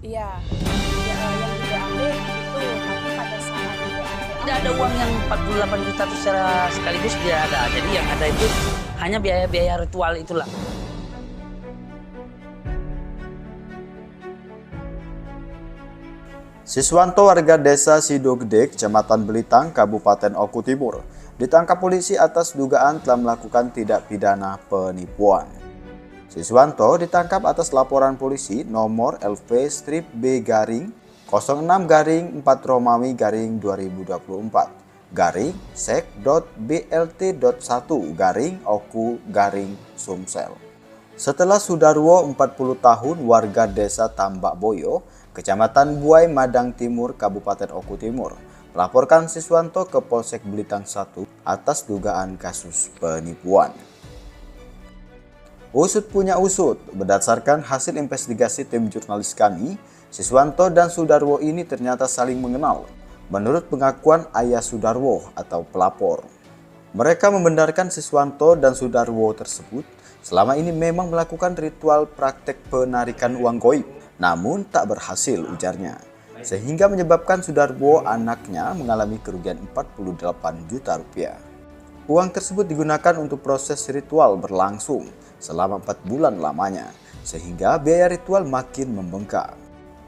Iya, ya, yang di BAP itu, tapi pada saat di BAP Tidak ada uang yang 48 juta itu secara sekaligus tidak ada. Jadi yang ada itu hanya biaya-biaya ritual itulah. Siswanto warga desa Sidogede, Kecamatan Belitang, Kabupaten Oku Timur, ditangkap polisi atas dugaan telah melakukan tindak pidana penipuan. Siswanto ditangkap atas laporan polisi nomor LV-B garing 06 4 Romawi garing 2024 garing sek.blt.1 garing Oku garing Sumsel. Setelah Sudarwo 40 tahun warga desa Tambak Boyo, Kecamatan Buai Madang Timur, Kabupaten Oku Timur, melaporkan Siswanto ke Polsek Belitang 1 atas dugaan kasus penipuan. Usut punya usut, berdasarkan hasil investigasi tim jurnalis kami, Siswanto dan Sudarwo ini ternyata saling mengenal. Menurut pengakuan ayah Sudarwo atau pelapor, mereka membenarkan Siswanto dan Sudarwo tersebut selama ini memang melakukan ritual praktek penarikan uang goib, namun tak berhasil ujarnya. Sehingga menyebabkan Sudarwo anaknya mengalami kerugian 48 juta rupiah. Uang tersebut digunakan untuk proses ritual berlangsung selama 4 bulan lamanya, sehingga biaya ritual makin membengkak.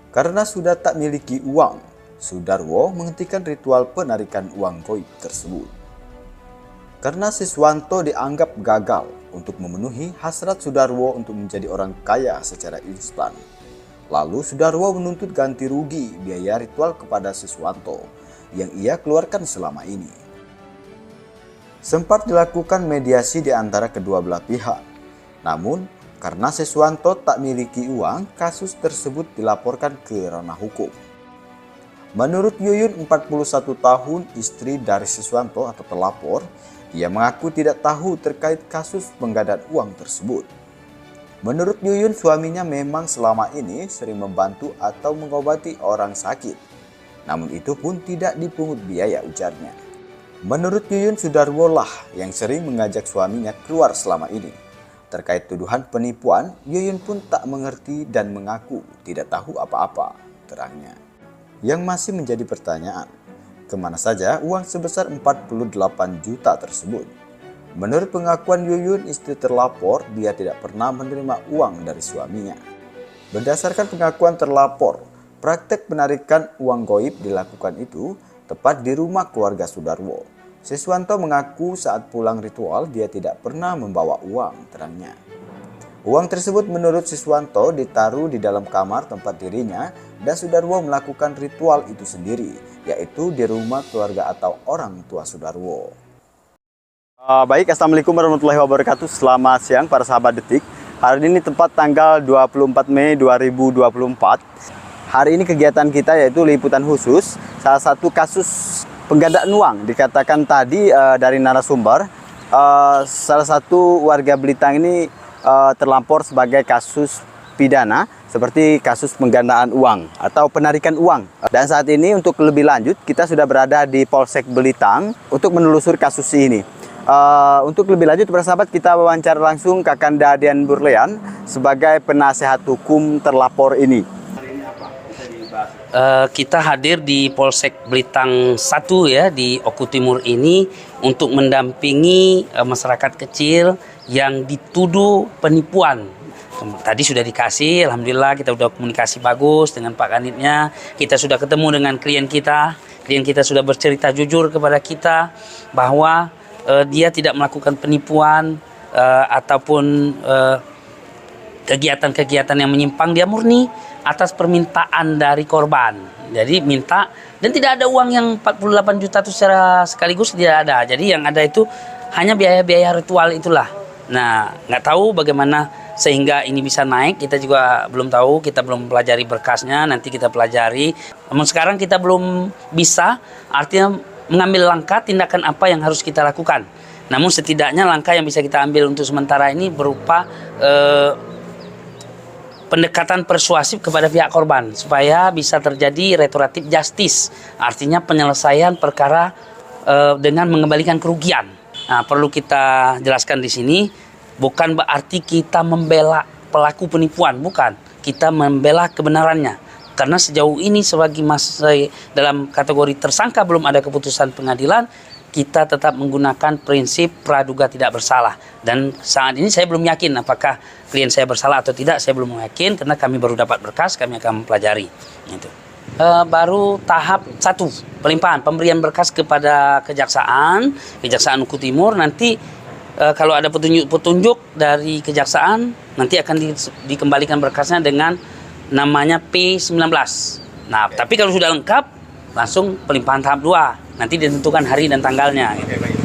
Karena sudah tak miliki uang, Sudarwo menghentikan ritual penarikan uang goib tersebut. Karena Siswanto dianggap gagal untuk memenuhi hasrat Sudarwo untuk menjadi orang kaya secara instan. Lalu Sudarwo menuntut ganti rugi biaya ritual kepada Siswanto yang ia keluarkan selama ini. Sempat dilakukan mediasi di antara kedua belah pihak. Namun, karena Siswanto tak miliki uang, kasus tersebut dilaporkan ke ranah hukum. Menurut Yuyun 41 tahun, istri dari Siswanto atau pelapor, ia mengaku tidak tahu terkait kasus penggadaan uang tersebut. Menurut Yuyun, suaminya memang selama ini sering membantu atau mengobati orang sakit. Namun itu pun tidak dipungut biaya, ujarnya. Menurut Yuyun, Sudarwo lah yang sering mengajak suaminya keluar selama ini. Terkait tuduhan penipuan, Yuyun pun tak mengerti dan mengaku tidak tahu apa-apa, terangnya. Yang masih menjadi pertanyaan, kemana saja uang sebesar 48 juta tersebut? Menurut pengakuan Yuyun, istri terlapor, dia tidak pernah menerima uang dari suaminya. Berdasarkan pengakuan terlapor, praktek penarikan uang goib dilakukan itu tepat di rumah keluarga Sudarwo. Siswanto mengaku saat pulang ritual dia tidak pernah membawa uang, terangnya. Uang tersebut menurut Siswanto ditaruh di dalam kamar tempat dirinya dan Sudarwo melakukan ritual itu sendiri, yaitu di rumah keluarga atau orang tua Sudarwo. Baik, Assalamualaikum warahmatullahi wabarakatuh. Selamat siang para sahabat Detik. Hari ini tepat tanggal 24 Mei 2024. Hari ini kegiatan kita yaitu liputan khusus salah satu kasus penggandaan uang. Dikatakan tadi dari narasumber, salah satu warga Belitang ini terlampor sebagai kasus pidana seperti kasus penggandaan uang atau penarikan uang. Dan saat ini untuk lebih lanjut kita sudah berada di Polsek Belitang untuk menelusuri kasus ini. Untuk lebih lanjut para sahabat, kita wawancara langsung Kakanda Dian Burlean sebagai penasehat hukum terlapor ini. Kita hadir di Polsek Belitang 1 ya di Oku Timur ini untuk mendampingi masyarakat kecil yang dituduh penipuan. Tadi sudah dikasih, alhamdulillah kita sudah komunikasi bagus dengan Pak Kanitnya. Kita sudah ketemu dengan klien kita sudah bercerita jujur kepada kita bahwa dia tidak melakukan penipuan ataupun kegiatan-kegiatan yang menyimpang. Dia murni atas permintaan dari korban. Jadi minta, dan tidak ada uang yang 48 juta itu secara sekaligus tidak ada. Jadi yang ada itu hanya biaya-biaya ritual itulah. Nah, nggak tahu bagaimana sehingga ini bisa naik, kita juga belum tahu, kita belum pelajari berkasnya, nanti kita pelajari. Namun sekarang kita belum bisa, artinya mengambil langkah tindakan apa yang harus kita lakukan. Namun setidaknya langkah yang bisa kita ambil untuk sementara ini berupa pendekatan persuasif kepada pihak korban supaya bisa terjadi restoratif justice, artinya penyelesaian perkara dengan mengembalikan kerugian. Nah, perlu kita jelaskan di sini, bukan berarti kita membela pelaku penipuan, bukan. Kita membela kebenarannya. karena sejauh ini sebagai dalam kategori tersangka belum ada keputusan pengadilan, kita tetap menggunakan prinsip praduga tidak bersalah. Dan saat ini saya belum yakin apakah klien saya bersalah atau tidak, saya belum yakin karena kami baru dapat berkas, kami akan mempelajari. Gitu. Baru tahap 1, pelimpahan, pemberian berkas kepada Kejaksaan Hukum Timur. Nanti kalau ada petunjuk dari Kejaksaan, nanti akan dikembalikan berkasnya dengan namanya P19. Nah, tapi kalau sudah lengkap, langsung pelimpahan tahap 2. Nanti ditentukan hari dan tanggalnya. Gitu.